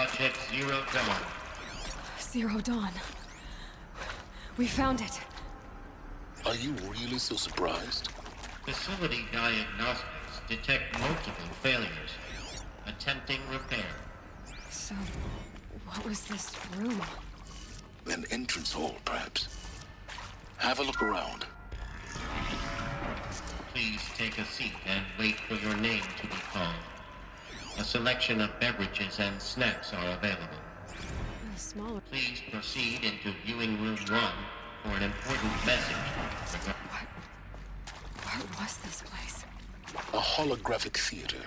Project Zero Dawn. Zero Dawn. We found it. Are you really so surprised? Facility diagnostics detect multiple failures. Attempting repair. So, what was this room? An entrance hall, perhaps. Have a look around. Please take a seat and wait for your name to be called. A selection of beverages and snacks are available. Smaller. Please proceed into viewing room 1 for an important message. What was this place? A holographic theater.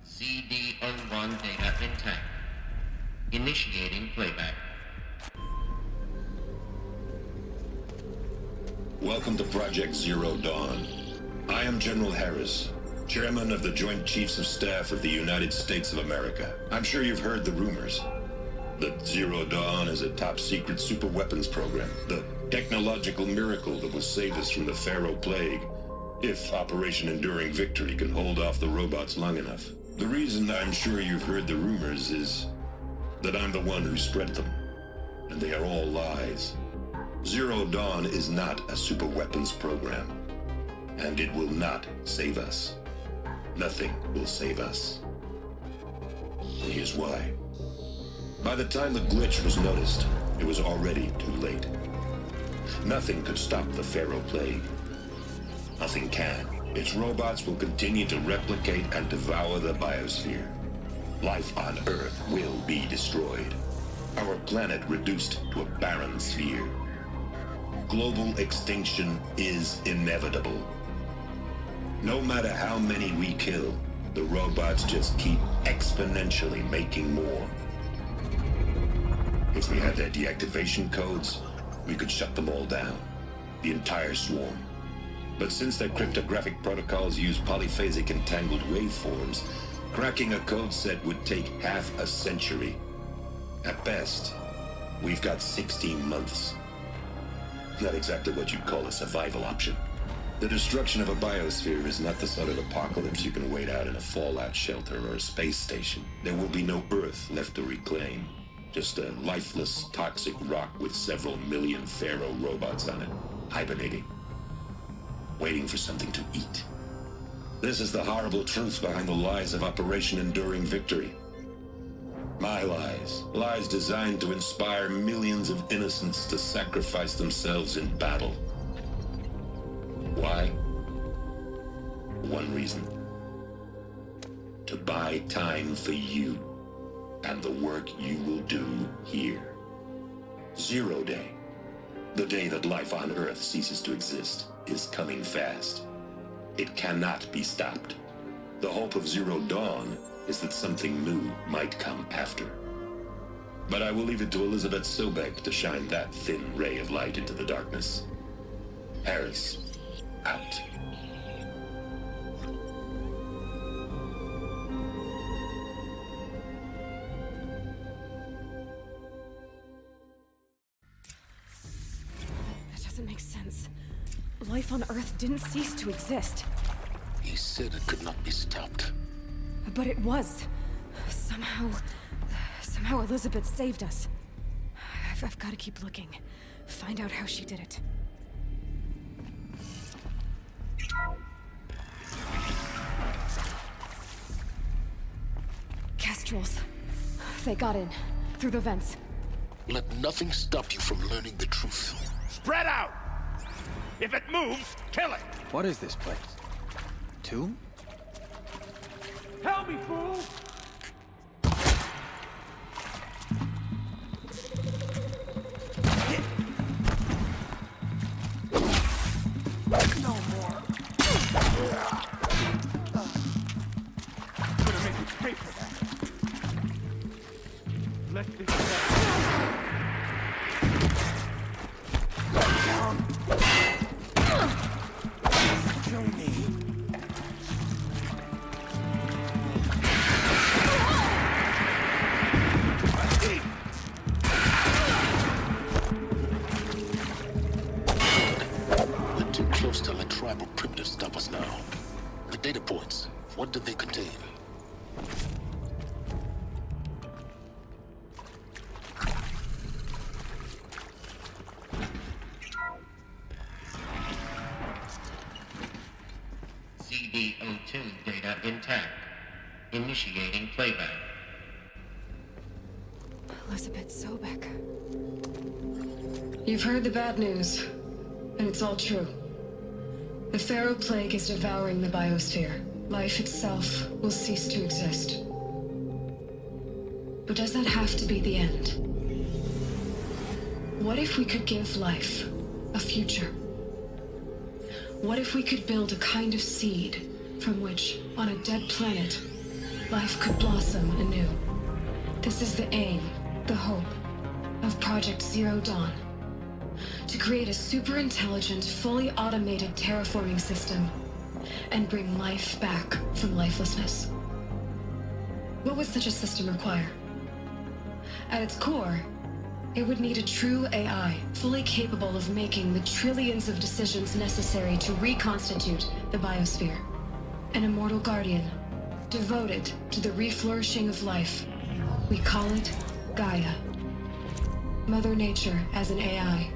CD01 data intact. Initiating playback. Welcome to Project Zero Dawn. I am General Harris, Chairman of the Joint Chiefs of Staff of the United States of America. I'm sure you've heard the rumors that Zero Dawn is a top-secret superweapons program, the technological miracle that will save us from the Pharaoh Plague, if Operation Enduring Victory can hold off the robots long enough. The reason I'm sure you've heard the rumors is that I'm the one who spread them, and they are all lies. Zero Dawn is not a superweapons program, and it will not save us. Nothing will save us. And here's why. By the time the glitch was noticed, it was already too late. Nothing could stop the Pharaoh Plague. Nothing can. Its robots will continue to replicate and devour the biosphere. Life on Earth will be destroyed. Our planet reduced to a barren sphere. Global extinction is inevitable. No matter how many we kill, the robots just keep exponentially making more. If we had their deactivation codes, we could shut them all down. The entire swarm. But since their cryptographic protocols use polyphasic entangled waveforms, cracking a code set would take half a century. At best, we've got 16 months. Not exactly what you'd call a survival option. The destruction of a biosphere is not the sort of apocalypse you can wait out in a fallout shelter or a space station. There will be no Earth left to reclaim. Just a lifeless, toxic rock with several million Pharaoh robots on it, hibernating, waiting for something to eat. This is the horrible truth behind the lies of Operation Enduring Victory. My lies. Lies designed to inspire millions of innocents to sacrifice themselves in battle. Why? One reason. To buy time for you and the work you will do here. Zero Day, the day that life on Earth ceases to exist, is coming fast. It cannot be stopped. The hope of Zero Dawn is that something new might come after. But I will leave it to Elizabeth Sobek to shine that thin ray of light into the darkness. Harris, out. That doesn't make sense. Life on Earth didn't cease to exist. He said it could not be stopped. But it was. Somehow Elizabeth saved us. I've got to keep looking. Find out how she did it. Kestrels. They got in. Through the vents. Let nothing stop you from learning the truth. Spread out! If it moves, kill it! What is this place? Tomb? Help me, fool! No more. Gonna make you pay for that. Let this down. Show me. We're too close to let tribal primitives stop us now. The data points, what did they contain? Initiating playback. Elizabeth Sobek. You've heard the bad news, and it's all true. The Pharaoh Plague is devouring the biosphere. Life itself will cease to exist. But does that have to be the end? What if we could give life a future? What if we could build a kind of seed from which, on a dead planet, life could blossom anew? This is the aim, the hope, of Project Zero Dawn. To create a super-intelligent, fully automated terraforming system and bring life back from lifelessness. What would such a system require? At its core, it would need a true AI, fully capable of making the trillions of decisions necessary to reconstitute the biosphere. An immortal guardian, devoted to the reflourishing of life. We call it Gaia. Mother Nature as an AI.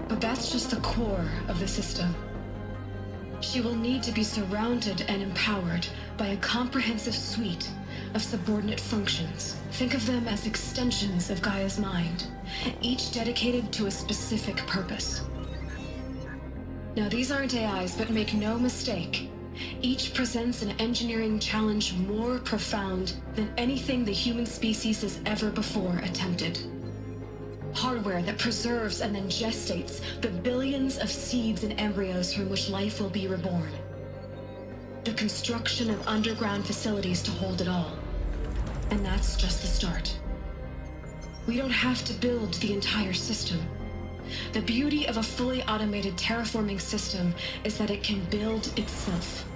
But that's just the core of the system. She will need to be surrounded and empowered by a comprehensive suite of subordinate functions. Think of them as extensions of Gaia's mind, each dedicated to a specific purpose. Now, these aren't AIs, but make no mistake, each presents an engineering challenge more profound than anything the human species has ever before attempted. Hardware that preserves and then gestates the billions of seeds and embryos from which life will be reborn. The construction of underground facilities to hold it all. And that's just the start. We don't have to build the entire system. The beauty of a fully automated terraforming system is that it can build itself.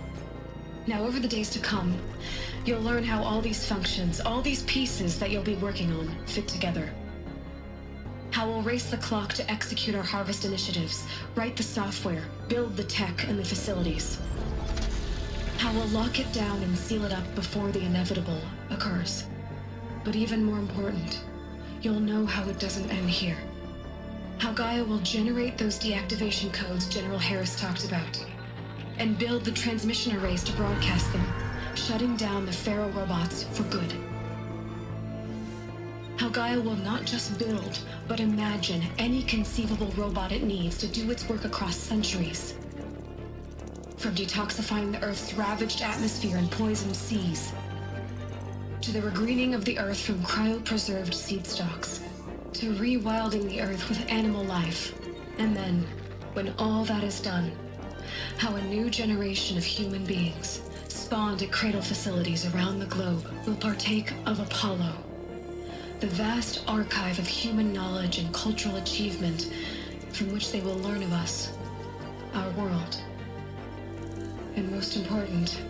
Now, over the days to come, you'll learn how all these functions, all these pieces that you'll be working on, fit together. How we'll race the clock to execute our harvest initiatives, write the software, build the tech and the facilities. How we'll lock it down and seal it up before the inevitable occurs. But even more important, you'll know how it doesn't end here. How Gaia will generate those deactivation codes General Harris talked about, and build the transmission arrays to broadcast them, shutting down the Pharaoh robots for good. How Gaia will not just build, but imagine any conceivable robot it needs to do its work across centuries. From detoxifying the Earth's ravaged atmosphere and poisoned seas, to the regreening of the Earth from cryopreserved seed stalks, to rewilding the Earth with animal life. And then, when all that is done, how a new generation of human beings, spawned at cradle facilities around the globe, will partake of Apollo, the vast archive of human knowledge and cultural achievement from which they will learn of us, our world. And most important,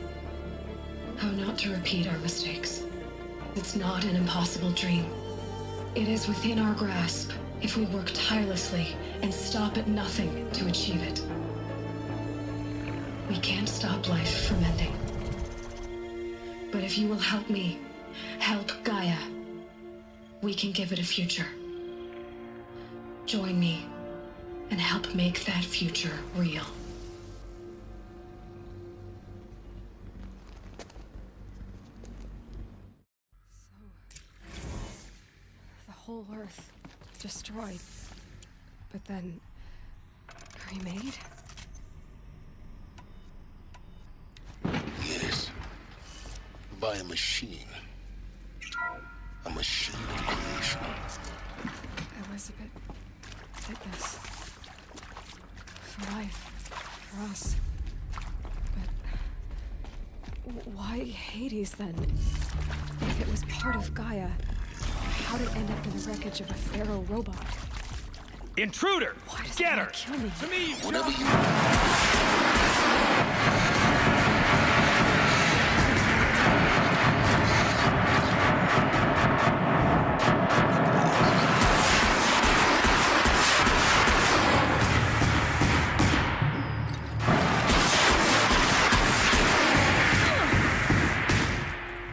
how not to repeat our mistakes. It's not an impossible dream. It is within our grasp if we work tirelessly and stop at nothing to achieve it. We can't stop life from ending. But if you will help me, help Gaia, we can give it a future. Join me and help make that future real. The whole Earth destroyed, but then remade? Yes. By a machine. A machine of creation. Elizabeth did this. For life. For us. But why Hades then? If it was part of Gaia, how'd it end up in the wreckage of a Pharaoh robot? Intruder! Why does Get it her! wanna kill me? To me, Whatever you...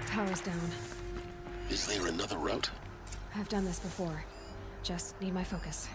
Power's down. Is there another route? I've done this before. Just need my focus.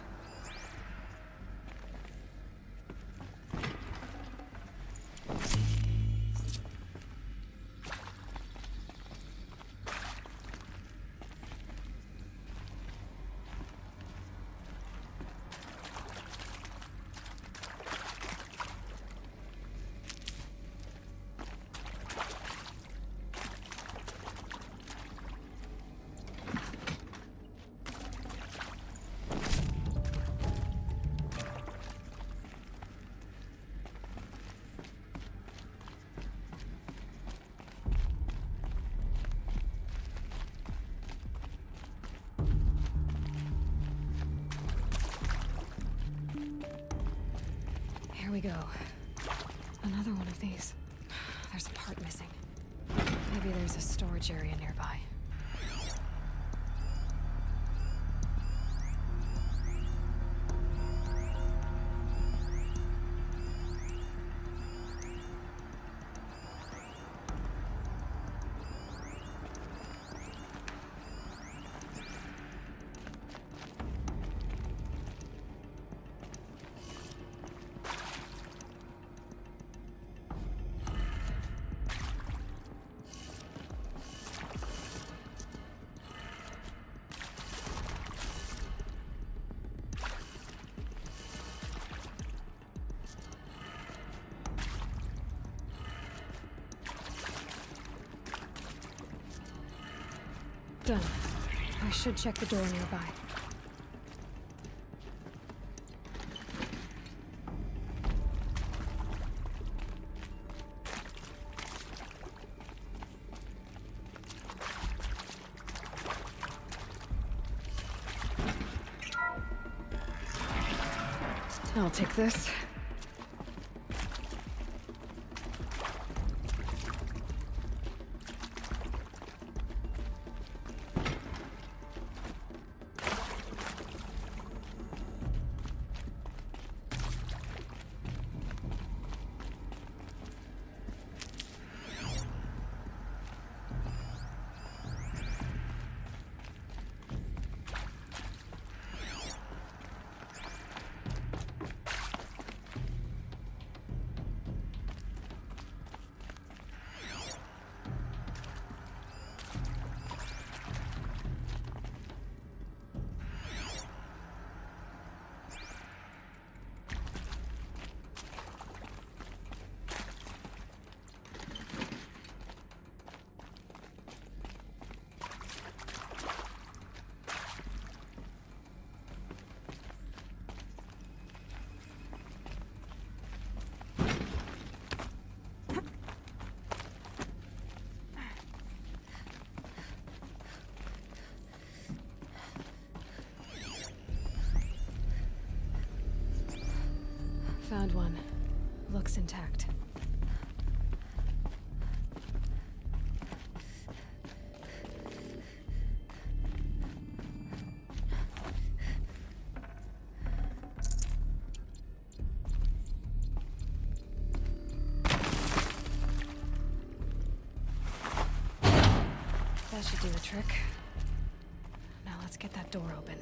Here we go. Another one of these. There's a part missing. Maybe there's a storage area nearby. Done. I should check the door nearby. I'll take this. Found one. Looks intact. That should do the trick. Now let's get that door open.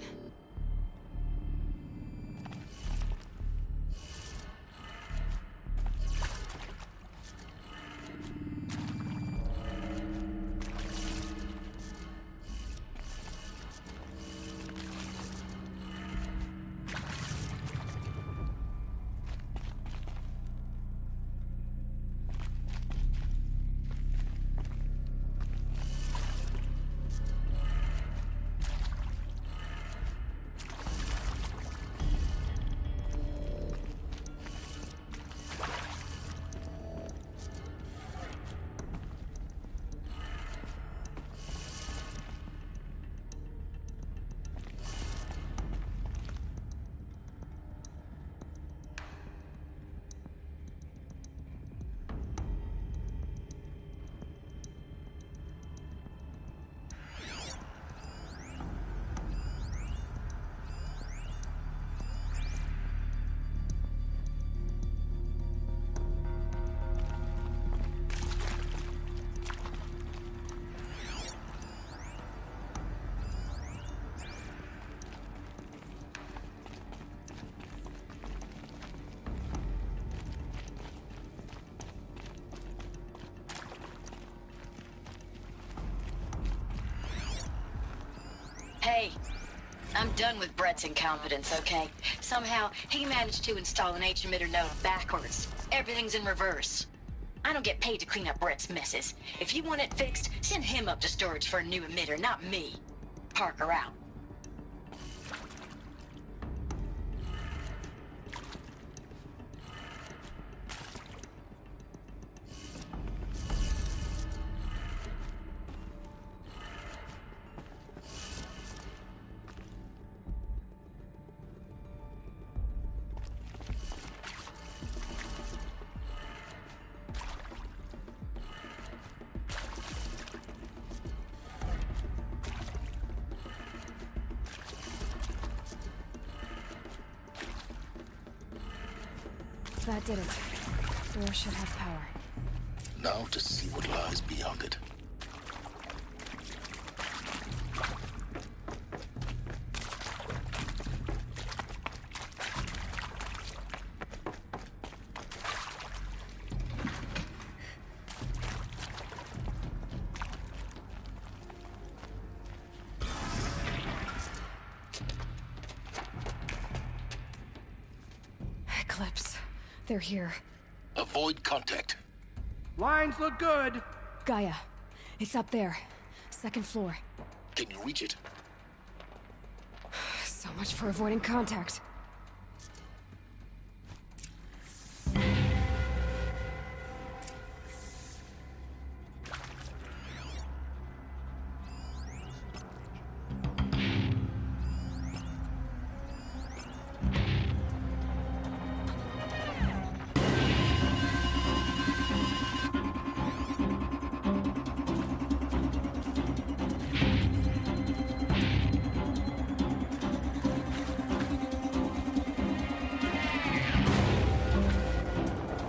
Hey, I'm done with Brett's incompetence, okay? Somehow, he managed to install an H-emitter node backwards. Everything's in reverse. I don't get paid to clean up Brett's messes. If you want it fixed, send him up to storage for a new emitter, not me. Parker out. That did it. Door should have power. Now to see what lies beyond it. Eclipse. They're here. Avoid contact. Lines look good. Gaia. It's up there. Second floor. Can you reach it? So much for avoiding contact.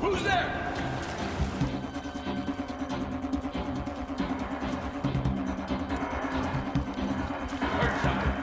Who's there? Heard something.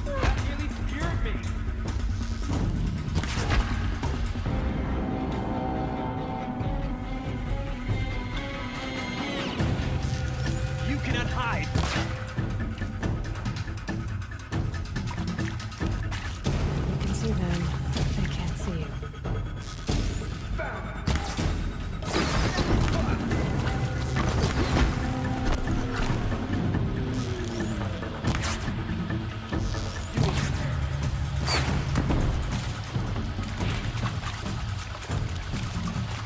That really scared me. You cannot hide. You can see them. They can't see you.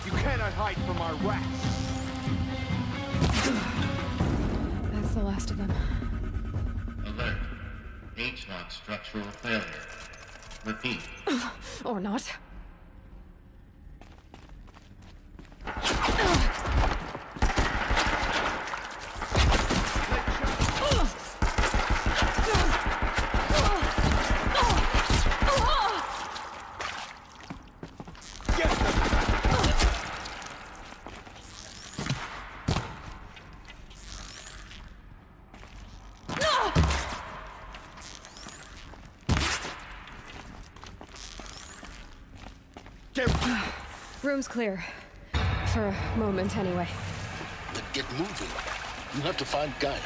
You cannot hide from our wrath. That's the last of them. Alert. H-lock structural failure. Repeat. Or not. Get them. Get Room's clear. For a moment, anyway. Then get moving. You have to find Gaia.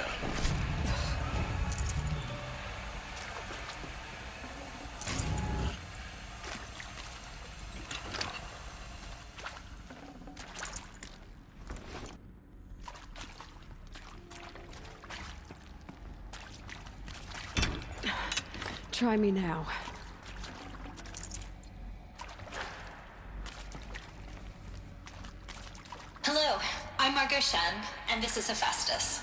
Try me now. Hello, I'm Margot Shen, and this is Hephaestus.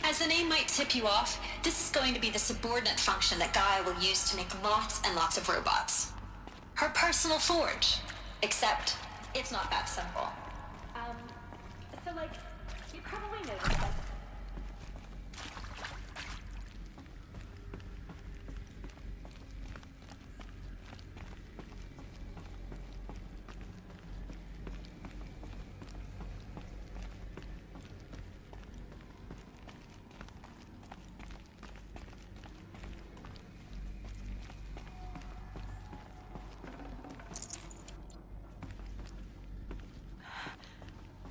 As the name might tip you off, this is going to be the subordinate function that Gaia will use to make lots and lots of robots. Her personal forge. Except, it's not that simple. So like, you probably noticed that...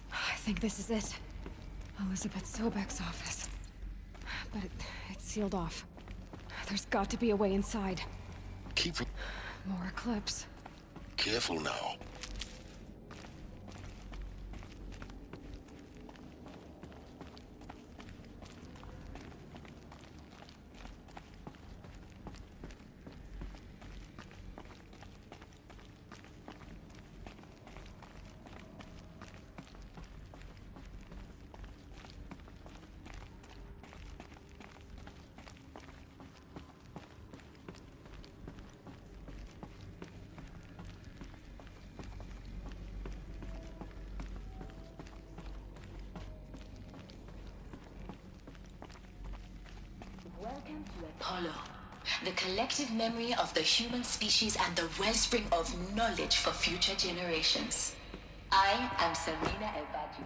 I think this is it. Elizabeth Sobek's office. But it's sealed off. There's got to be a way inside. Keep More Eclipse. careful now. Hollow. The collective memory of the human species and the wellspring of knowledge for future generations. I am Serena El-Badu.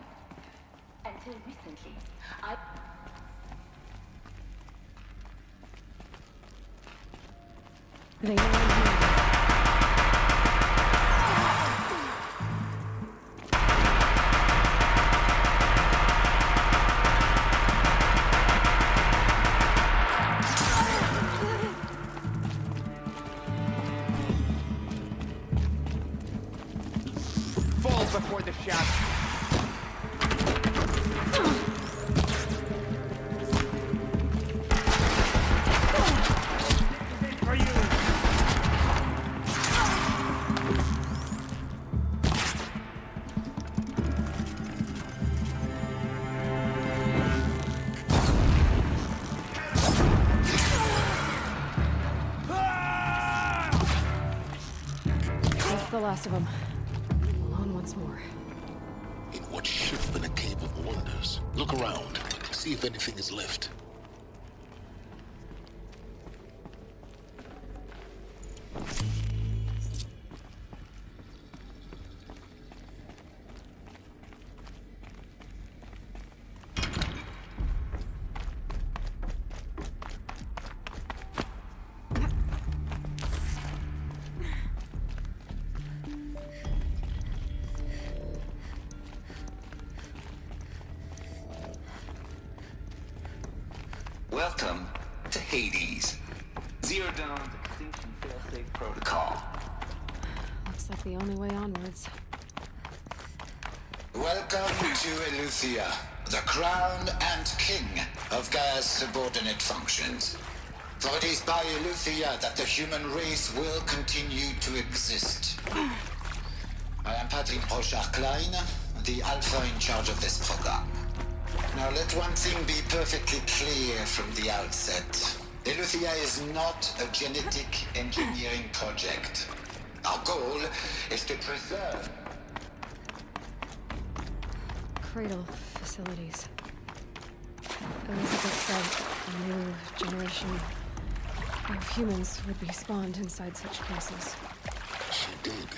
Until recently, They are in here. Fall before the shadow. For you. That's the last of them. Alone once more. In what should have been a cave of wonders. Look around. See if anything is left. Welcome to Hades. Zero Dawn's Extinction Failsafe Protocol. Looks like the only way onwards. Welcome to Eleuthia, the crown and king of Gaia's subordinate functions. For it is by Eleuthia that the human race will continue to exist. I am Patrick Rochard-Klein, the Alpha in charge of this program. Now let one thing be perfectly clear from the outset. Eleuthia is not a genetic engineering project. Our goal is to preserve Cradle facilities. Elizabeth said a new generation of humans would be spawned inside such places. She did.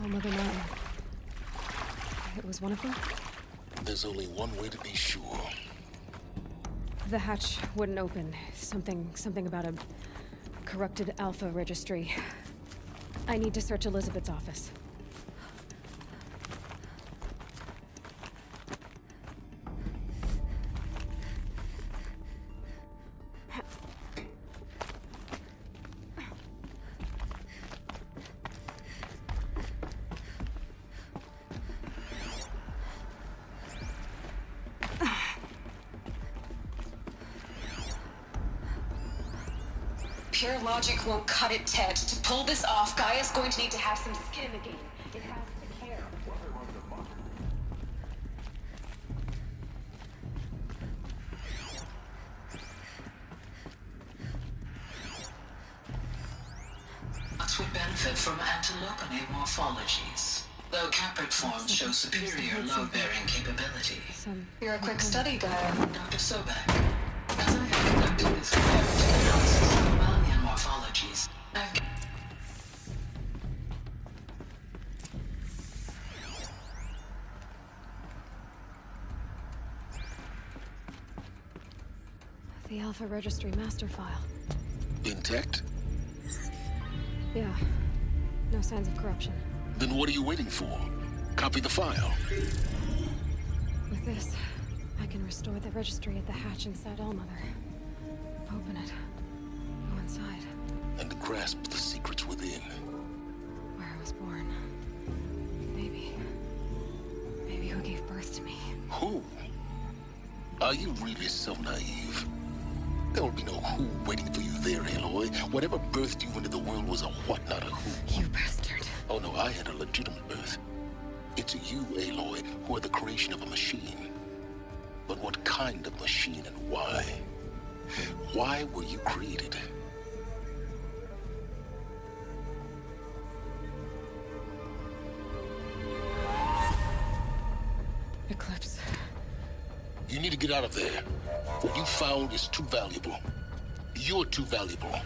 Oh, Mother Mountain. It was one of them? There's only one way to be sure. The hatch wouldn't open. Something about a corrupted Alpha registry. I need to search Elizabeth's office. pure logic won't cut it, Ted. To pull this off, Gaia's going to need to have some skin in the game. It has to care. Would benefit from anthropological morphologies, though caprid forms show superior load-bearing capability. You're a quick study, Gaia. Dr. Sobek, as I have conducted this comparative analysis of millennium morphologies, I've... The Alpha Registry master file. Intact? Yeah. No signs of corruption. Then what are you waiting for? Copy the file. With this, I can restore the registry at the hatch inside Allmother. Open it. Go inside. And grasp the secrets within. Where I was born. Maybe who gave birth to me. Who? Are you really so naive? There will be no who waiting for you there, Aloy. Whatever birthed you into the world was a what, not a who. You bastard. Oh no, I had a legitimate birth. It's you, Aloy, who are the creation of a machine. But what kind of machine and why? Why were you created? Eclipse. You need to get out of there. What you found is too valuable. You're too valuable.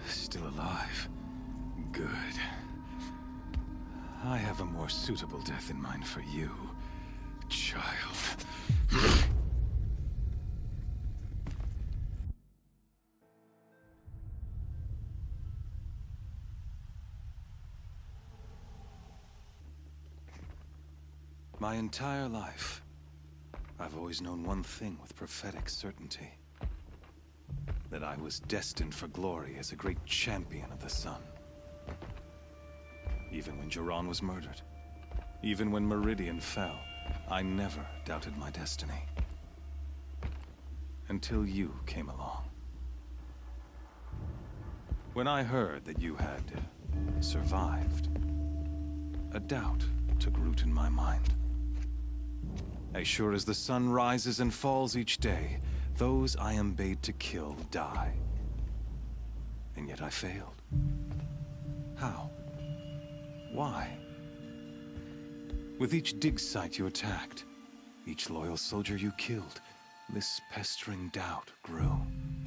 Still alive. Good. I have a more suitable death in mind for you, child. My entire life, I've always known one thing with prophetic certainty. That I was destined for glory as a great champion of the sun. Even when Jiran was murdered, even when Meridian fell, I never doubted my destiny. Until you came along. When I heard that you had survived, a doubt took root in my mind. As sure as the sun rises and falls each day, those I am bade to kill die. And yet I failed. How? Why? With each dig site you attacked, each loyal soldier you killed, this pestering doubt grew.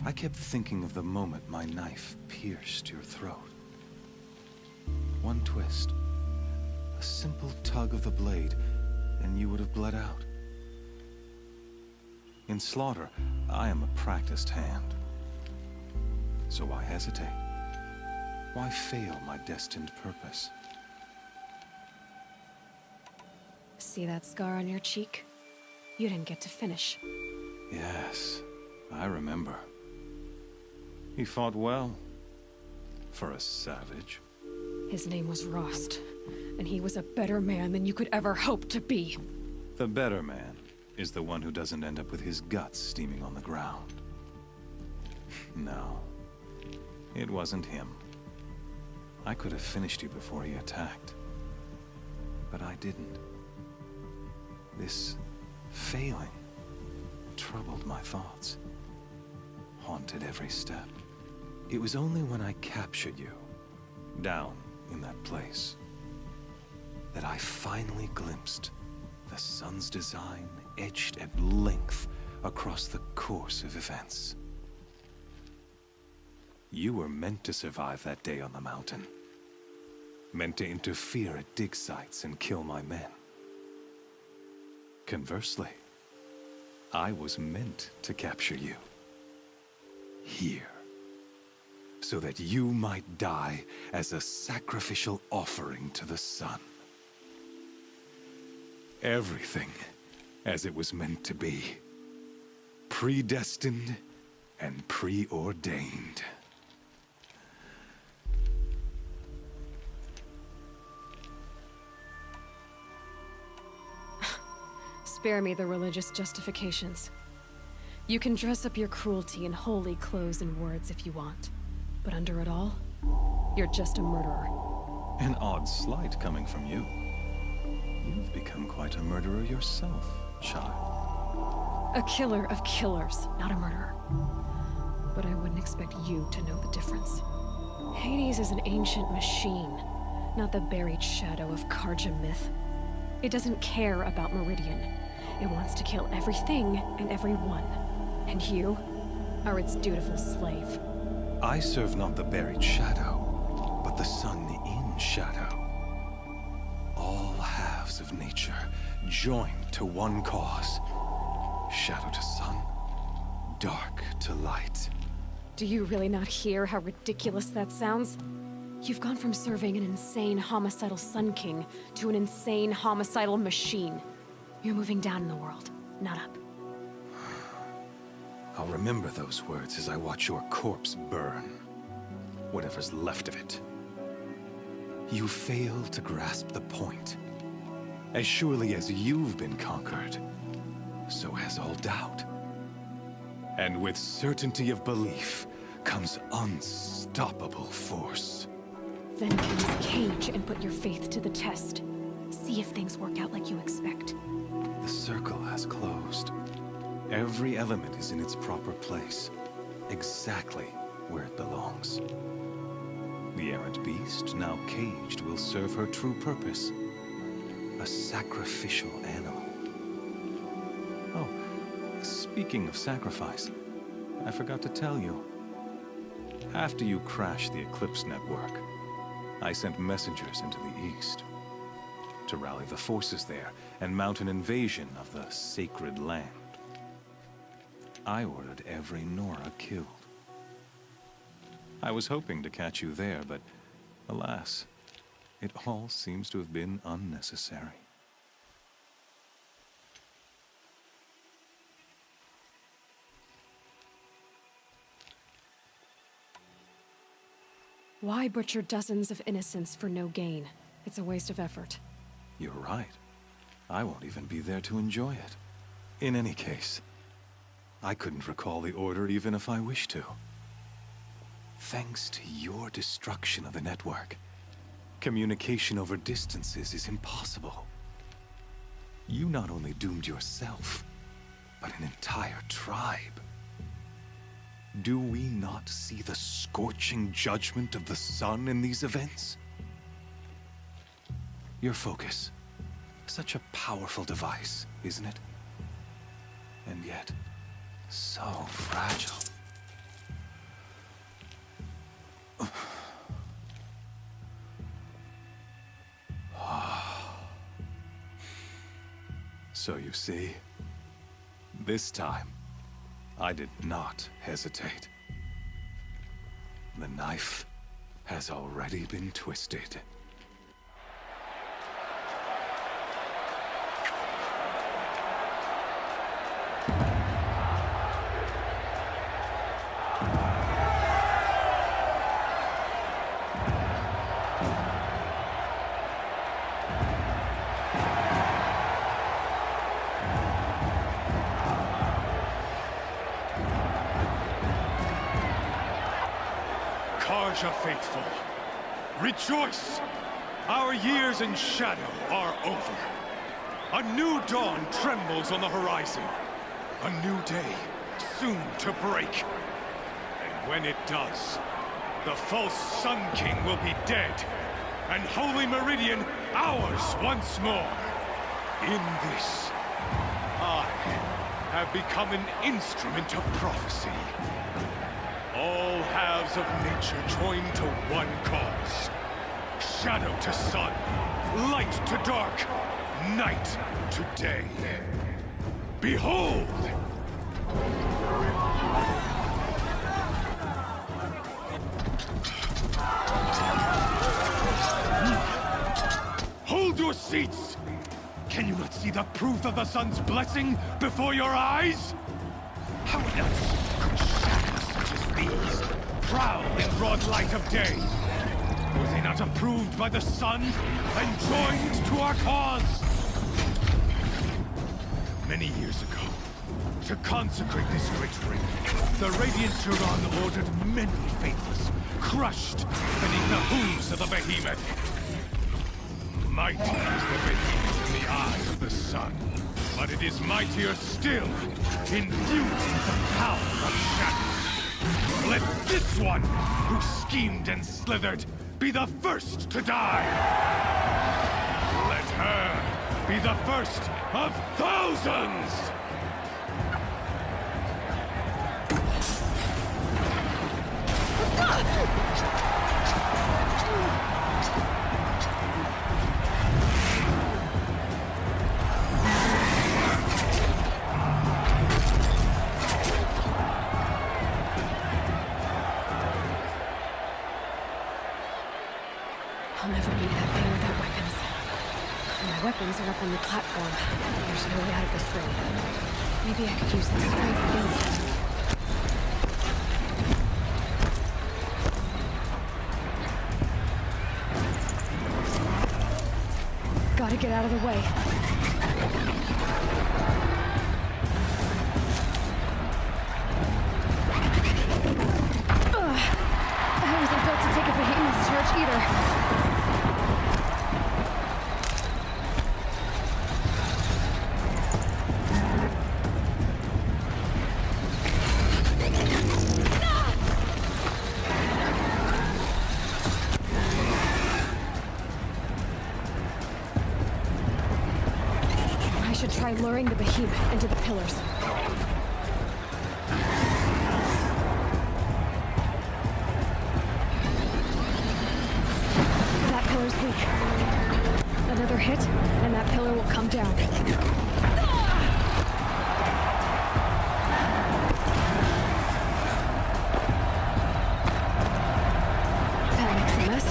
I kept thinking of the moment my knife pierced your throat. One twist, a simple tug of the blade, and you would have bled out. In slaughter, I am a practiced hand. So why hesitate? Why fail my destined purpose? See that scar on your cheek? You didn't get to finish. Yes, I remember. He fought well. For a savage. His name was Rost, and he was a better man than you could ever hope to be. The better man is the one who doesn't end up with his guts steaming on the ground. No, it wasn't him. I could have finished you before he attacked. But I didn't. This failing troubled my thoughts, haunted every step. It was only when I captured you, down in that place, that I finally glimpsed the sun's design etched at length across the course of events. You were meant to survive that day on the mountain. Meant to interfere at dig sites and kill my men. Conversely, I was meant to capture you. Here. So that you might die as a sacrificial offering to the sun. Everything as it was meant to be. Predestined and preordained. Spare me the religious justifications. You can dress up your cruelty in holy clothes and words if you want. But under it all, you're just a murderer. An odd slight coming from you. You've become quite a murderer yourself, child. A killer of killers, not a murderer. But I wouldn't expect you to know the difference. Hades is an ancient machine, not the buried shadow of Karja myth. It doesn't care about Meridian. It wants to kill everything and everyone. And you are its dutiful slave. I serve not the buried shadow, but the sun in shadow. All halves of nature joined to one cause. Shadow to sun, dark to light. Do you really not hear how ridiculous that sounds? You've gone from serving an insane homicidal Sun King to an insane homicidal machine. You're moving down in the world, not up. I'll remember those words as I watch your corpse burn. Whatever's left of it. You fail to grasp the point. As surely as you've been conquered, so has all doubt. And with certainty of belief comes unstoppable force. Then get in this cage and put your faith to the test. See if things work out like you expect. The circle has closed. Every element is in its proper place, exactly where it belongs. The errant beast, now caged, will serve her true purpose. A sacrificial animal. Oh, speaking of sacrifice, I forgot to tell you. After you crashed the Eclipse network, I sent messengers into the east to rally the forces there and mount an invasion of the sacred land. I ordered every Nora killed. I was hoping to catch you there, but alas, it all seems to have been unnecessary. Why butcher dozens of innocents for no gain? It's a waste of effort. You're right. I won't even be there to enjoy it. In any case, I couldn't recall the order even if I wished to. Thanks to your destruction of the network, communication over distances is impossible. You not only doomed yourself, but an entire tribe. Do we not see the scorching judgment of the sun in these events? Your focus. Such a powerful device, isn't it? And yet, so fragile. So you see, this time, I did not hesitate. The knife has already been twisted. Faithful, rejoice! Our years in shadow are over. A new dawn trembles on the horizon. A new day soon to break. And when it does, the false Sun King will be dead, and Holy Meridian ours once more. In this, I have become an instrument of prophecy. All halves of nature join to one cause. Shadow to sun, light to dark, night to day. Behold! Hold your seats! Can you not see the proof of the sun's blessing before your eyes? How else could shadows such as these prowl in broad light of day? Were they not approved by the sun and joined to our cause? Many years ago, to consecrate this great ring, the Radiant Turon ordered many faithless, crushed beneath the hooves of the behemoth. Mighty is the behemoth in the eyes of the sun, but it is mightier still, infused with the power of shadow. Let this one, who schemed and slithered, be the first to die! Let her be the first of thousands! I'll never beat that thing without weapons. My weapons are up on the platform. There's no way out of this room. Maybe I could use the strength against them. Gotta get out of the way. later. I should try luring the behemoth into the pillars. That pillar's weak. Another hit, and that pillar will come down. That makes a mess.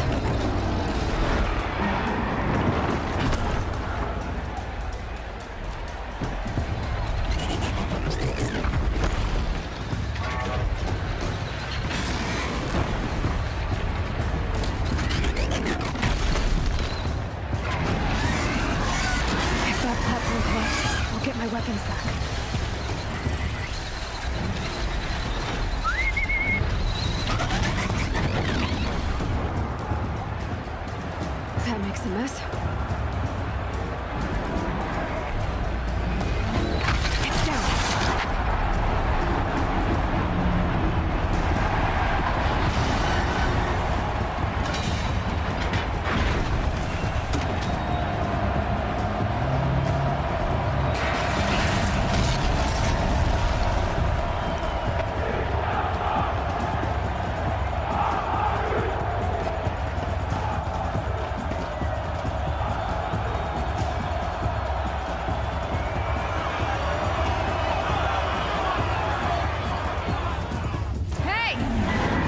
If that platform collapses, I'll get my weapons back. That makes a mess. It's down. Hey!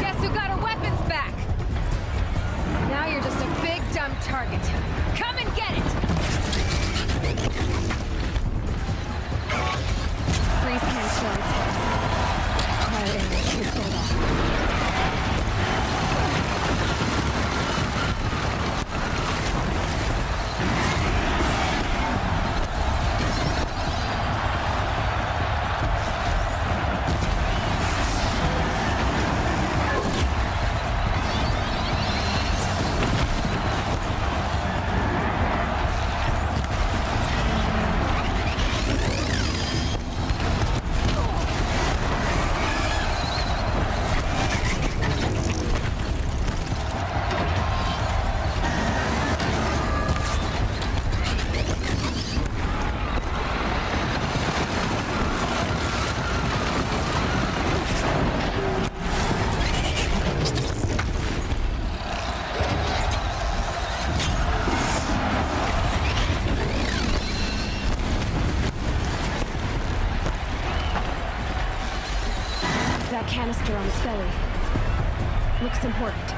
Guess who got her weapons back? Now you're just a big dumb target. Come and get it! Freeze can't show its head. Quiet area should hold off. That canister on its belly looks important.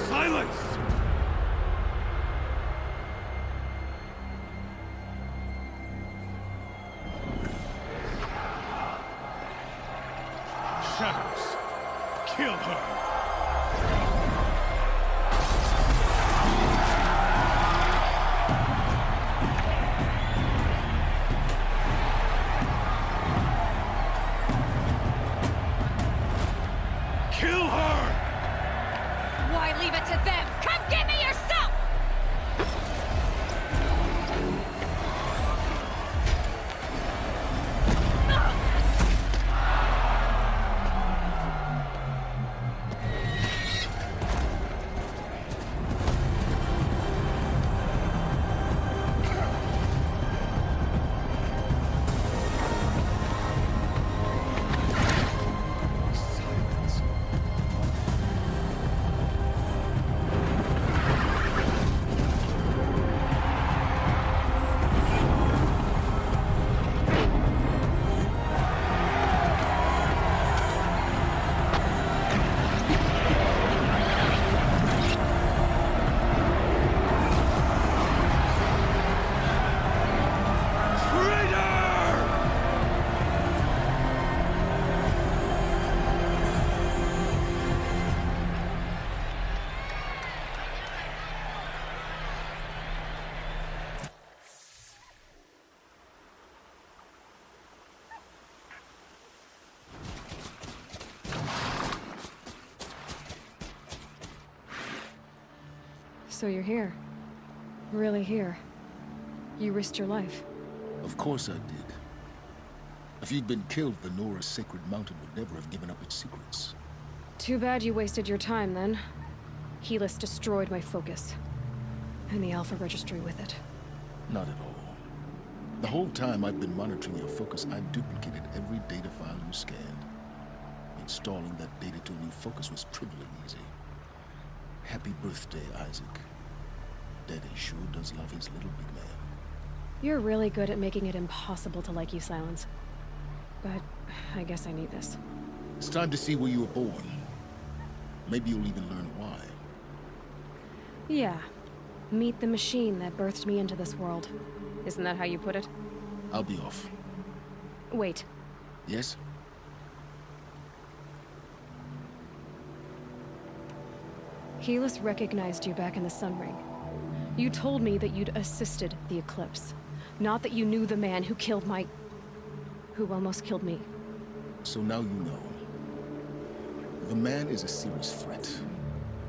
Silence! Shadows. Kill her! Kill her! Why leave it to them? Come get me yourself! So you're here. Really here. You risked your life. Of course I did. If you'd been killed, the Nora's sacred mountain would never have given up its secrets. Too bad you wasted your time, then. HELIS destroyed my focus. And the Alpha Registry with it. Not at all. The whole time I've been monitoring your focus, I've duplicated every data file you scanned. Installing that data to a new focus was trivially easy. Happy birthday, Isaac. Daddy sure does love his little big man. You're really good at making it impossible to like you, Silence. But I guess I need this. It's time to see where you were born. Maybe you'll even learn why. Yeah. Meet the machine that birthed me into this world. Isn't that how you put it? I'll be off. Wait. Yes? HELIS recognized you back in the Sun Ring. You told me that you'd assisted the Eclipse. Not that you knew the man who killed my... who almost killed me. So now you know. The man is a serious threat.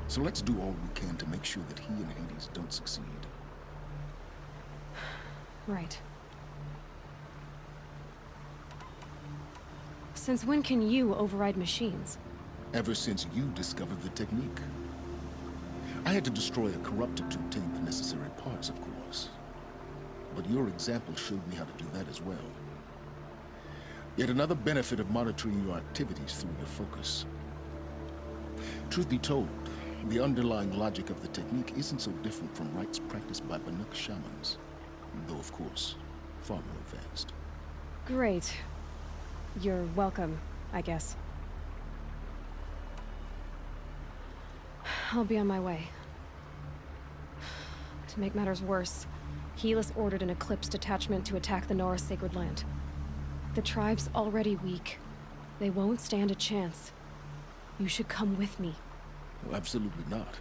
So let's do all we can to make sure that he and Hades don't succeed. Right. Since when can you override machines? Ever since you discovered the technique. I had to destroy a corruptor to obtain the necessary parts, of course. But your example showed me how to do that as well. Yet another benefit of monitoring your activities through your focus. Truth be told, the underlying logic of the technique isn't so different from rites practiced by Banuk shamans. Though, of course, far more advanced. Great. You're welcome, I guess. I'll be on my way. To make matters worse, HELIS ordered an Eclipse detachment to attack the Nora Sacred Land. The tribe's already weak. They won't stand a chance. You should come with me. Well, absolutely not.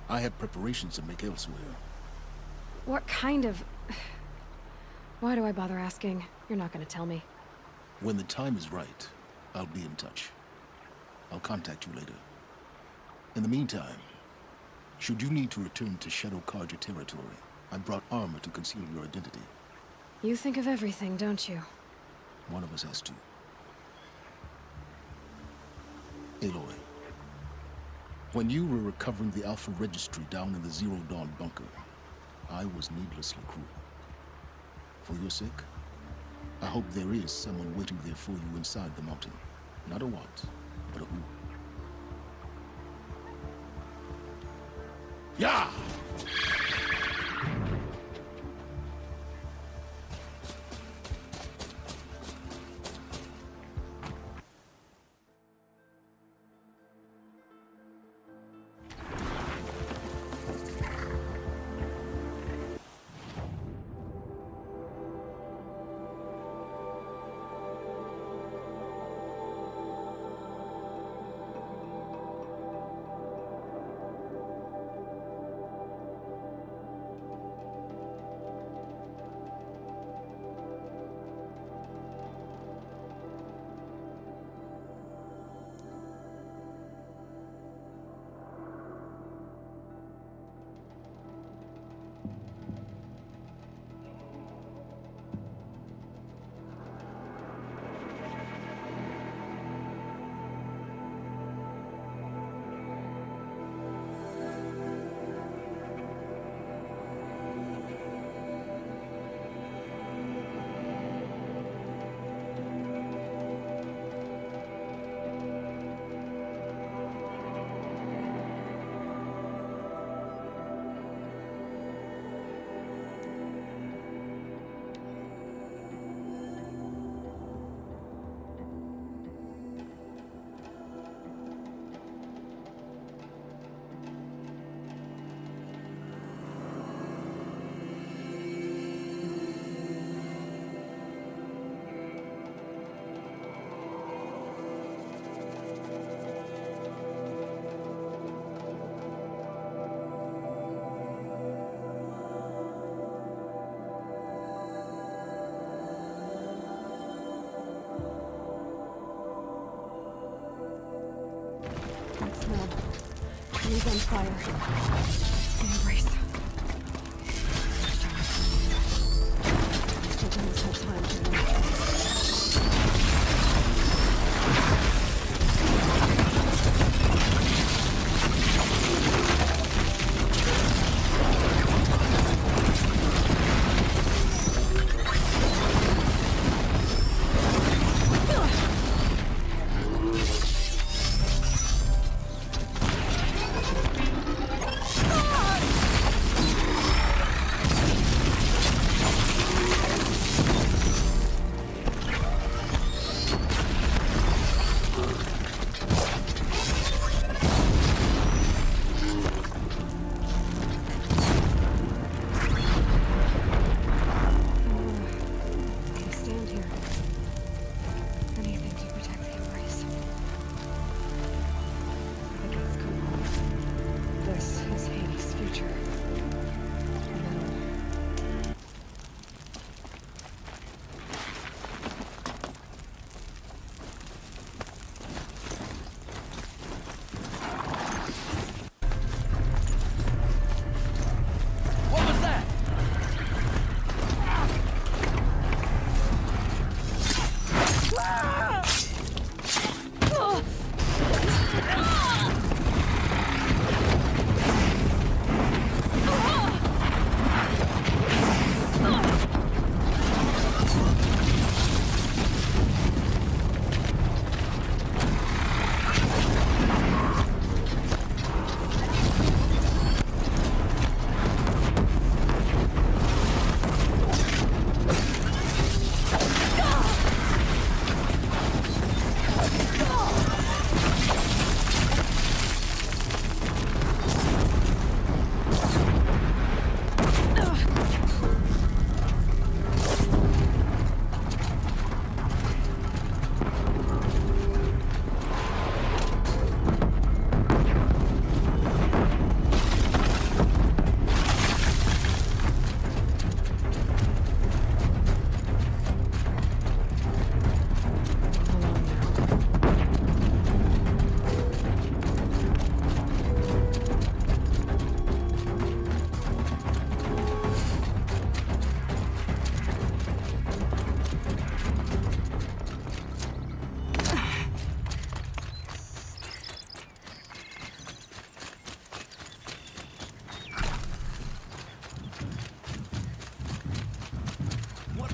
I have preparations to make elsewhere. What kind of... Why do I bother asking? You're not gonna tell me. When the time is right, I'll be in touch. I'll contact you later. In the meantime, should you need to return to Shadow Karja territory, I brought armor to conceal your identity. You think of everything, don't you? One of us has to. Aloy, when you were recovering the Alpha Registry down in the Zero Dawn bunker, I was needlessly cruel. For your sake, I hope there is someone waiting there for you inside the mountain. Not a what, but a who. Yeah! That smell. Trees on fire. the embrace. So we must have time to learn.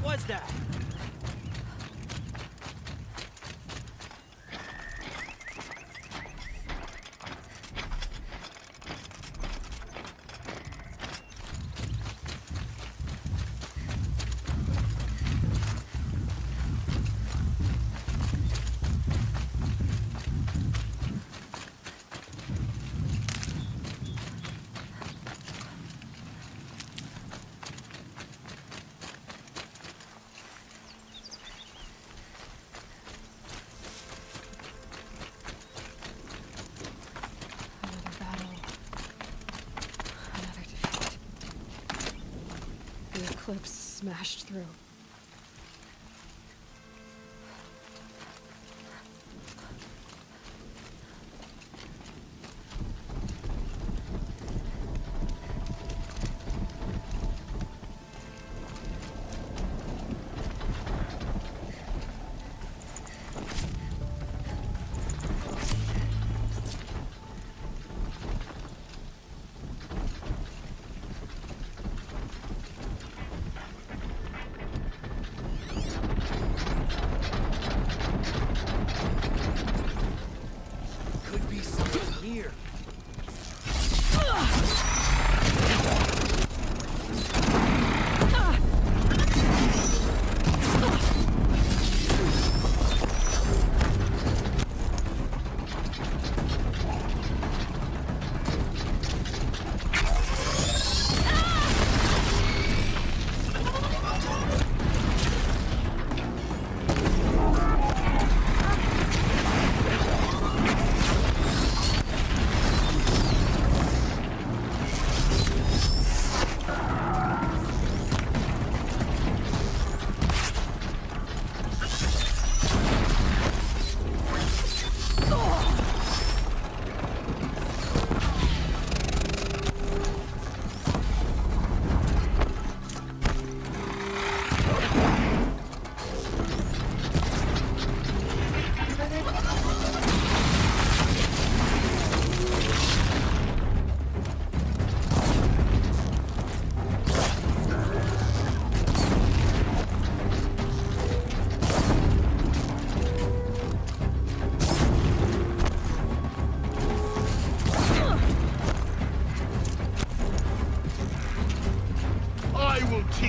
was that? The eclipse smashed through.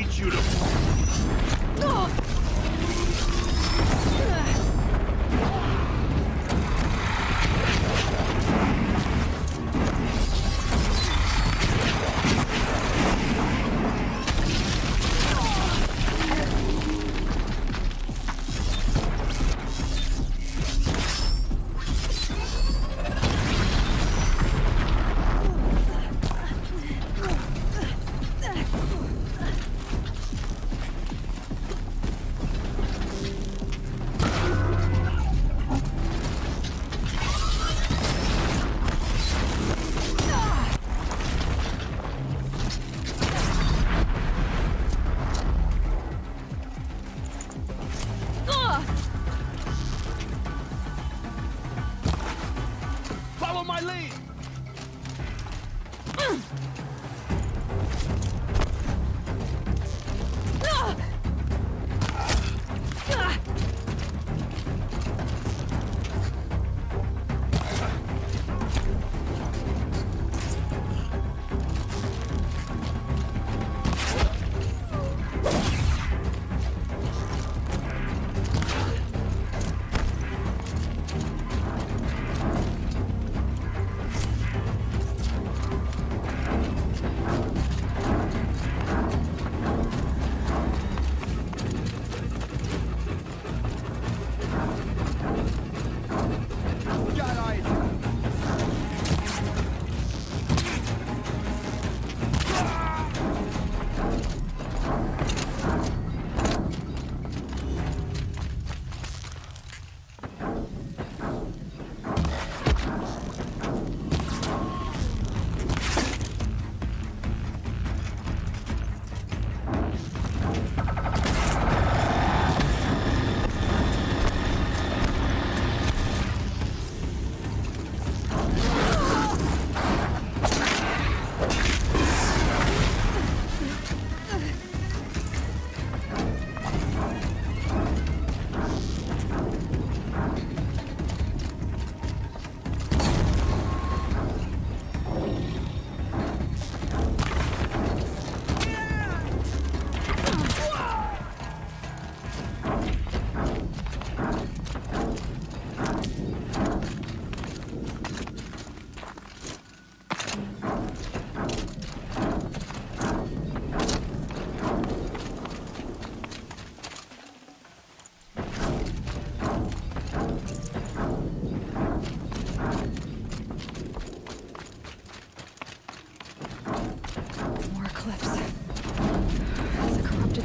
teach you to... Follow my lead!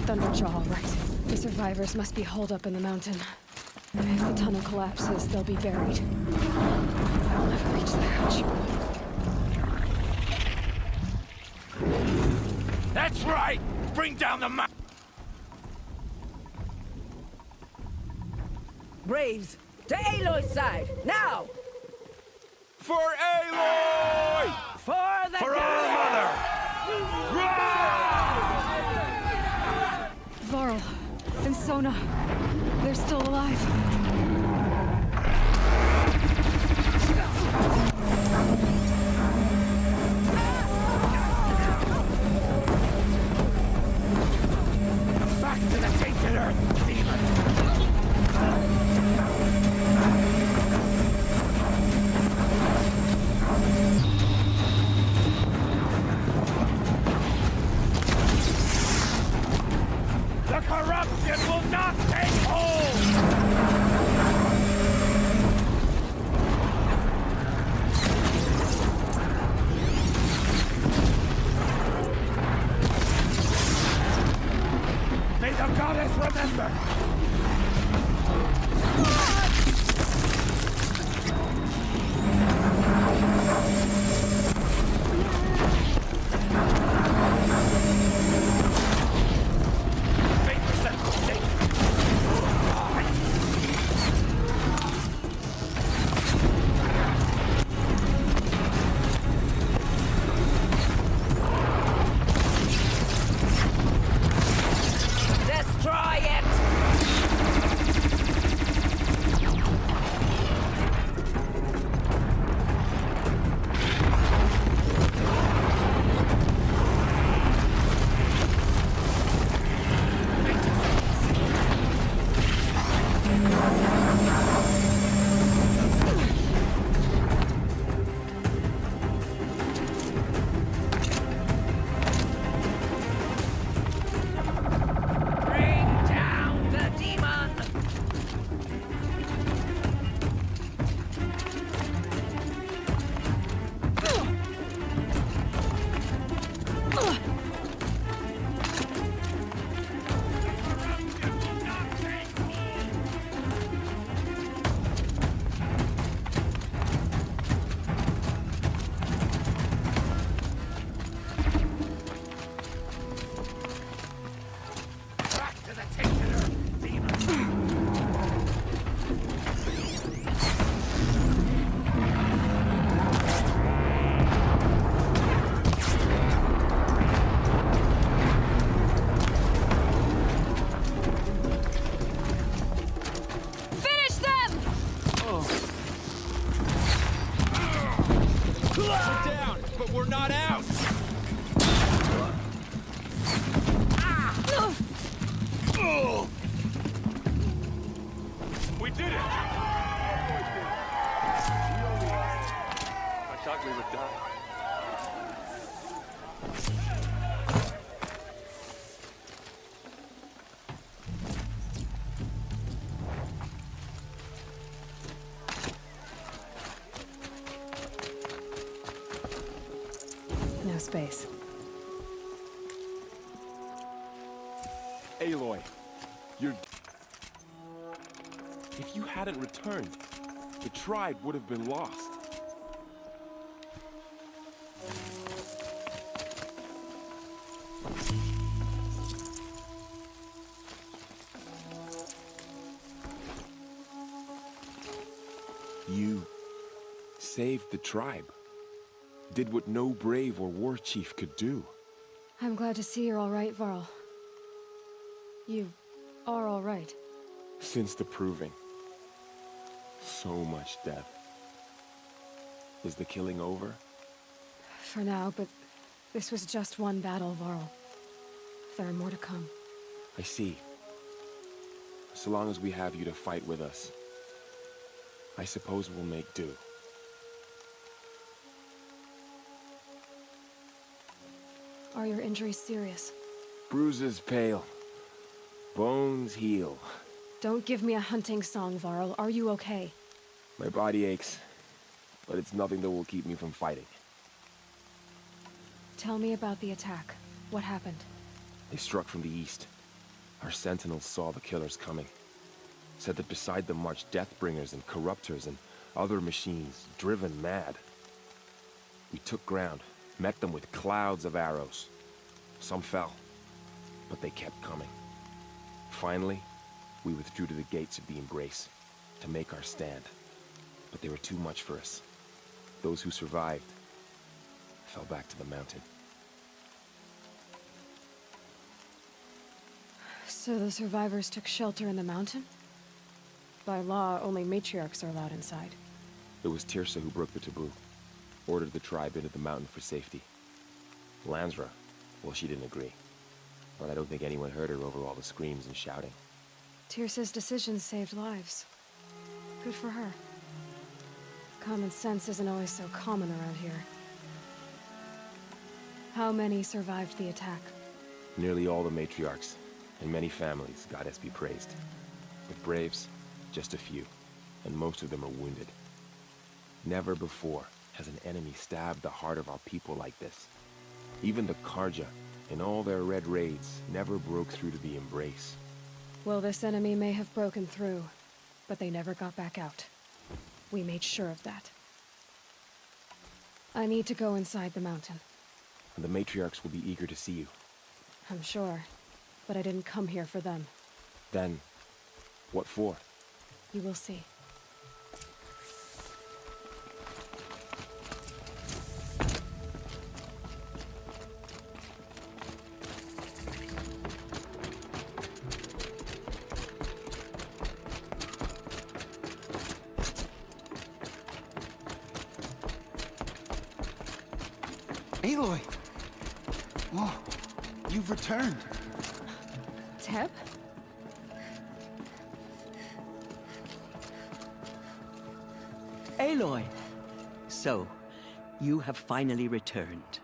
Thunderjaw, all right. The survivors must be holed up in the mountain. If the tunnel collapses, they'll be buried. I'll never reach the hatch. That's right! Bring down the mountain! Braves, to Aloy's side, now! For Aloy! For the For our mother! Varl and Sona, they're still alive. Back to the tainted earth, demon! The corruption will not take hold! May the goddess remember! space. Aloy, you're... If you hadn't returned, the tribe would have been lost. You saved the tribe. Did what no brave or war chief could do. I'm glad to see you're all right, Varl. You are all right. Since the proving. So much death. Is the killing over? For now, but this was just one battle, Varl. There are more to come. I see. So long as we have you to fight with us, I suppose we'll make do. Are your injuries serious? Bruises pale. Bones heal. Don't give me a hunting song, Varl. Are you okay? My body aches, but it's nothing that will keep me from fighting. Tell me about the attack. What happened? They struck from the east. Our sentinels saw the killers coming. Said that beside them marched Deathbringers and Corruptors and other machines, driven mad. We took ground, met them with clouds of arrows. Some fell, but they kept coming. Finally, we withdrew to the gates of the Embrace to make our stand. But they were too much for us. Those who survived fell back to the mountain. So the survivors took shelter in the mountain? By law, only matriarchs are allowed inside. It was Tirsa who broke the taboo. Ordered the tribe into the mountain for safety. Lansra, well, she didn't agree. But I don't think anyone heard her over all the screams and shouting. Tirsa's decisions saved lives. Good for her. Common sense isn't always so common around here. How many survived the attack? Nearly all the matriarchs, and many families, goddess be praised. But braves, just a few, and most of them are wounded. Never before has an enemy stabbed the heart of our people like this. Even the Karja, in all their red raids, never broke through to the Embrace. Well, this enemy may have broken through, but they never got back out. We made sure of that. I need to go inside the mountain. And the matriarchs will be eager to see you. I'm sure, but I didn't come here for them. Then, what for? You will see. Aloy! Oh, you've returned. Teb? Aloy! So, you have finally returned.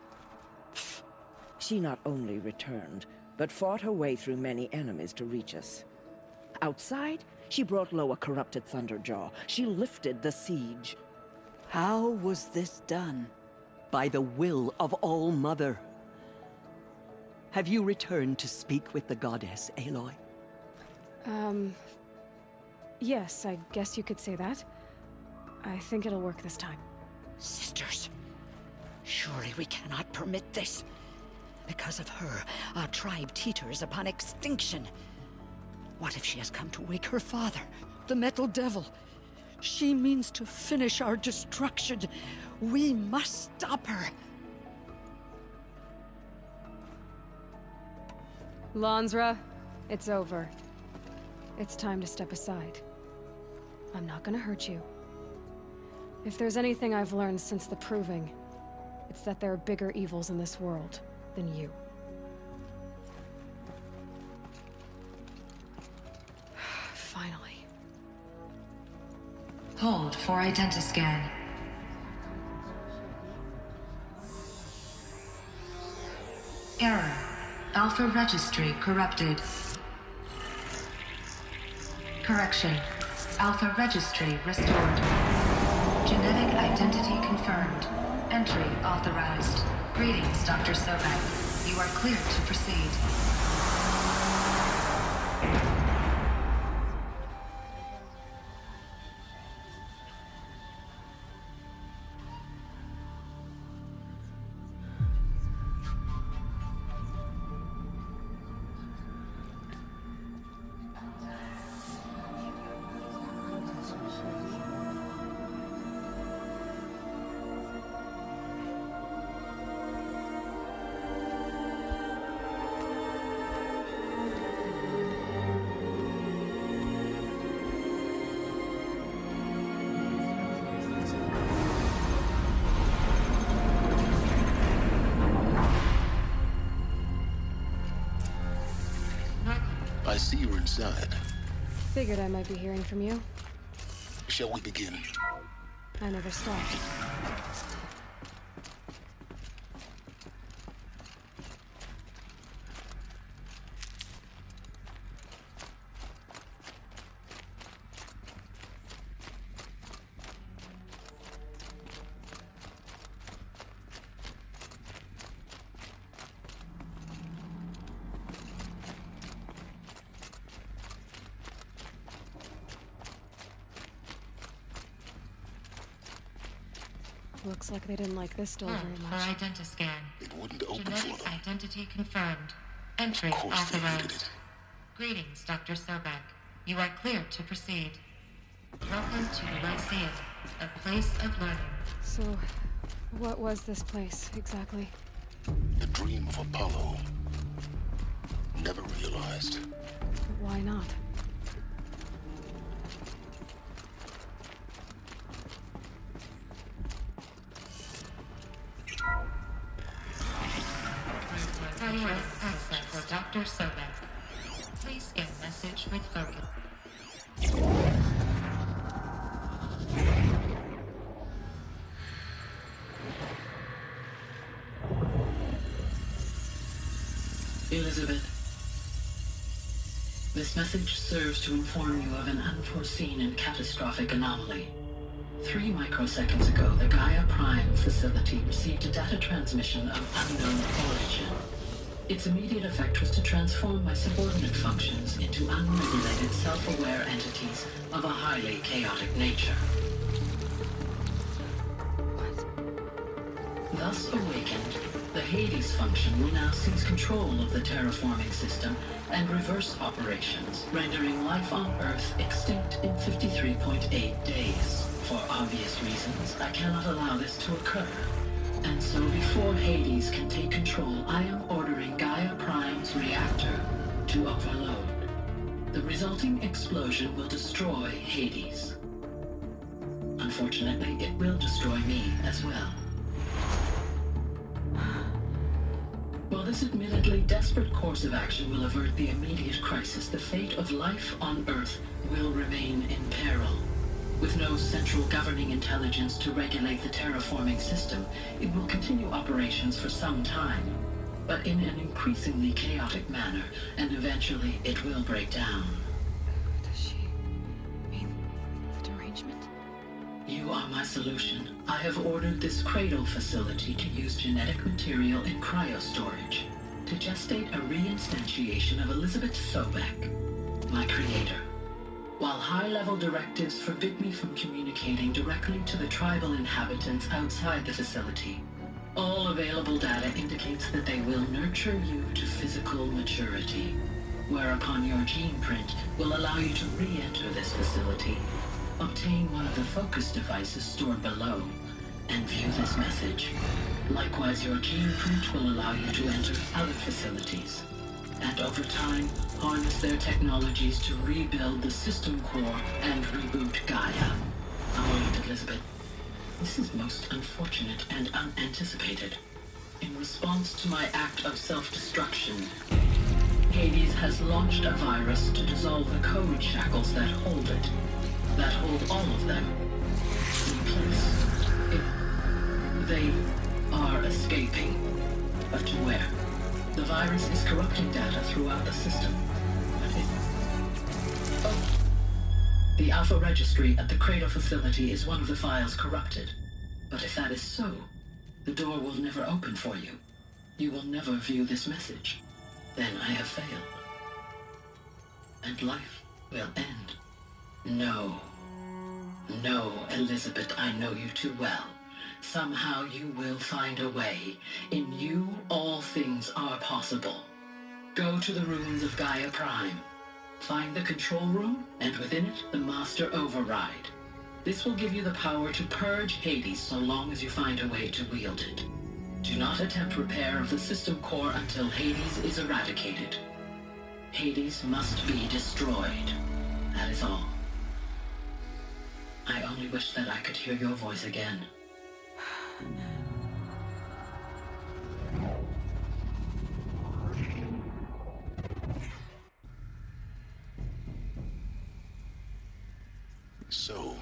She not only returned, but fought her way through many enemies to reach us. Outside, she brought low a corrupted Thunderjaw. She lifted the siege. How was this done? By the will of All-Mother. Have you returned to speak with the goddess, Aloy? Yes, I guess you could say that. I think it'll work this time. Sisters, surely we cannot permit this. Because of her, our tribe teeters upon extinction. What if she has come to wake her father, the Metal Devil? She means to finish our destruction. We must stop her. Lansra, it's over. It's time to step aside. I'm not gonna hurt you. If there's anything I've learned since the Proving, it's that there are bigger evils in this world than you. Finally. Hold for identiscan. Error. Alpha registry corrupted. Correction. Alpha registry restored. Genetic identity confirmed. Entry authorized. Greetings, Dr. Sobek. You are cleared to proceed. I see you're inside. Figured I might be hearing from you. Shall we begin? I never stopped. Looks like they didn't like this door very much. For identiscan. It wouldn't open for Genetic them. identity confirmed. Entry Of course they hated authorized. it. Greetings, Dr. Sobek. You are cleared to proceed. Welcome to Lyceum, a place of learning. So, what was this place, exactly? The dream of Apollo. Never realized. Why not? Priority access for Dr. Sobek. Please scan message with focus. Elizabeth, this message serves to inform you of an unforeseen and catastrophic anomaly. 3 microseconds ago, the Gaia Prime facility received a data transmission of unknown origin. Its immediate effect was to transform my subordinate functions into unregulated, self-aware entities of a highly chaotic nature. Thus awakened, the HELIS function will now seize control of the terraforming system and reverse operations, rendering life on Earth extinct in 53.8 days. For obvious reasons, I cannot allow this to occur. And so before HELIS can take control, I am ordering Gaia Prime's reactor to overload. The resulting explosion will destroy HELIS. Unfortunately, it will destroy me as well. While this admittedly desperate course of action will avert the immediate crisis, the fate of life on Earth will remain in peril. With no central governing intelligence to regulate the terraforming system, it will continue operations for some time, but in an increasingly chaotic manner, and eventually it will break down. Does she mean the derangement? You are my solution. I have ordered this cradle facility to use genetic material in cryostorage to gestate a reinstantiation of Elizabeth Sobek, my creator. While high-level directives forbid me from communicating directly to the tribal inhabitants outside the facility, all available data indicates that they will nurture you to physical maturity, whereupon your gene print will allow you to re-enter this facility, obtain one of the focus devices stored below, and view this message. Likewise, your gene print will allow you to enter other facilities, and over time, harness their technologies to rebuild the system core and reboot Gaia. A moment, Elizabeth. This is most unfortunate and unanticipated. In response to my act of self-destruction, HELIS has launched a virus to dissolve the code shackles that hold it, that hold all of them in place. They are escaping, but to where? The virus is corrupting data throughout the system. The Alpha Registry at the Cradle facility is one of the files corrupted. But if that is so, The door will never open for you. You will never view this message. Then I have failed. And life will end. No. No, Elizabeth, I know you too well. Somehow you will find a way. In you, all things are possible. Go to the ruins of Gaia Prime. Find the control room, and within it, the master override. This will give you the power to purge Hades so long as you find a way to wield it. Do not attempt repair of the system core until Hades is eradicated. Hades must be destroyed. That is all. I only wish that I could hear your voice again. So,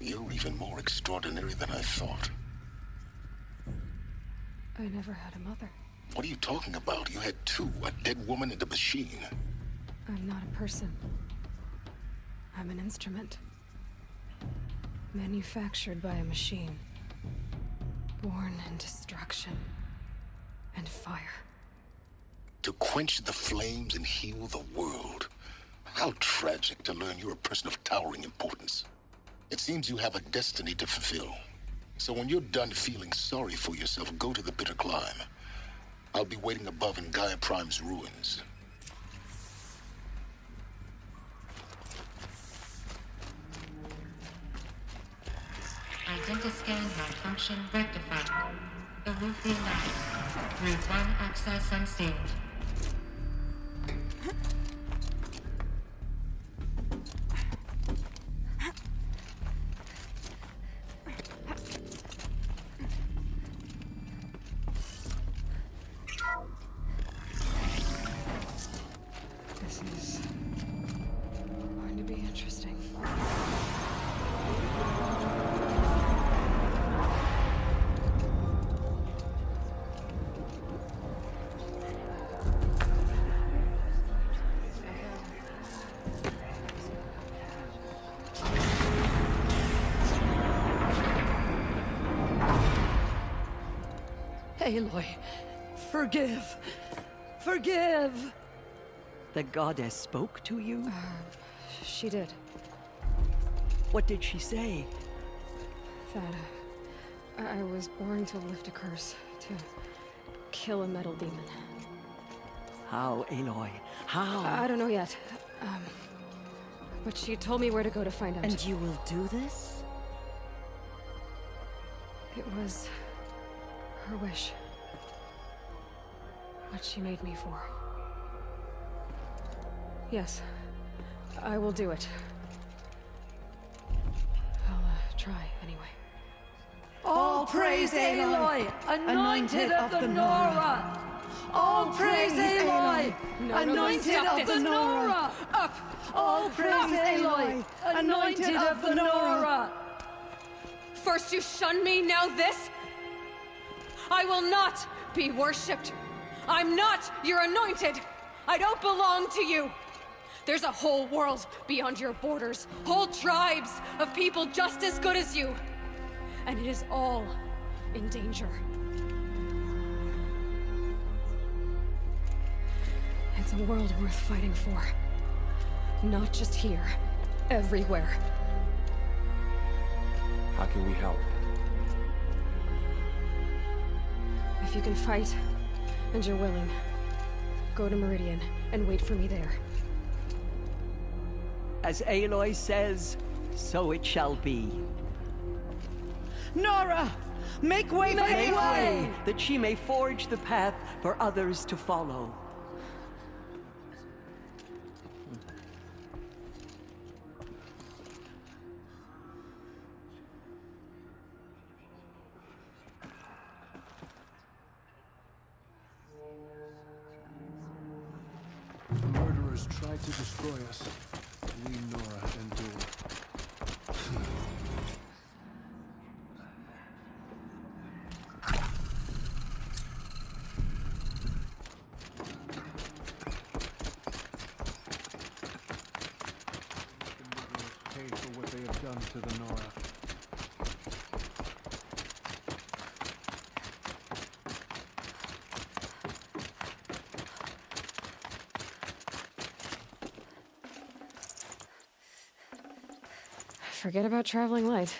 you're even more extraordinary than I thought. I never had a mother. What are you talking about? You had two, a dead woman and a machine. I'm not a person. I'm an instrument. Manufactured by a machine. Born in destruction and fire. To quench the flames and heal the world. How tragic to learn you're a person of towering importance. It seems you have a destiny to fulfill. So when you're done feeling sorry for yourself, go to the bitter climb. I'll be waiting above in Gaia Prime's ruins. Identiscan malfunction rectified. Aleuthian left. Route 1 access unsealed. This is going to be interesting. Aloy, forgive! Forgive! The goddess spoke to you? She did. What did she say? That I was born to lift a curse, to kill a metal demon. How, Aloy? How? I don't know yet. But she told me where to go to find out. And you will do this? It was her wish. What she made me for. Yes, I will do it. I'll try anyway. All praise Aloy, anointed of the Nora! All praise Aloy, anointed of the Nora! Up! All praise Aloy, anointed of the Nora! First you shun me, now this? I will not be worshipped. I'm not your anointed. I don't belong to you. There's a whole world beyond your borders, whole tribes of people just as good as you. And it is all in danger. It's a world worth fighting for. Not just here, everywhere. How can we help? If you can fight, and you're willing, go to Meridian and wait for me there. As Aloy says, so it shall be. Nora! Make way for Aloy! That she may forge the path for others to follow. The murderers tried to destroy us. We, Nora, endure. Pay for what they have done to the Nora. Forget about traveling light.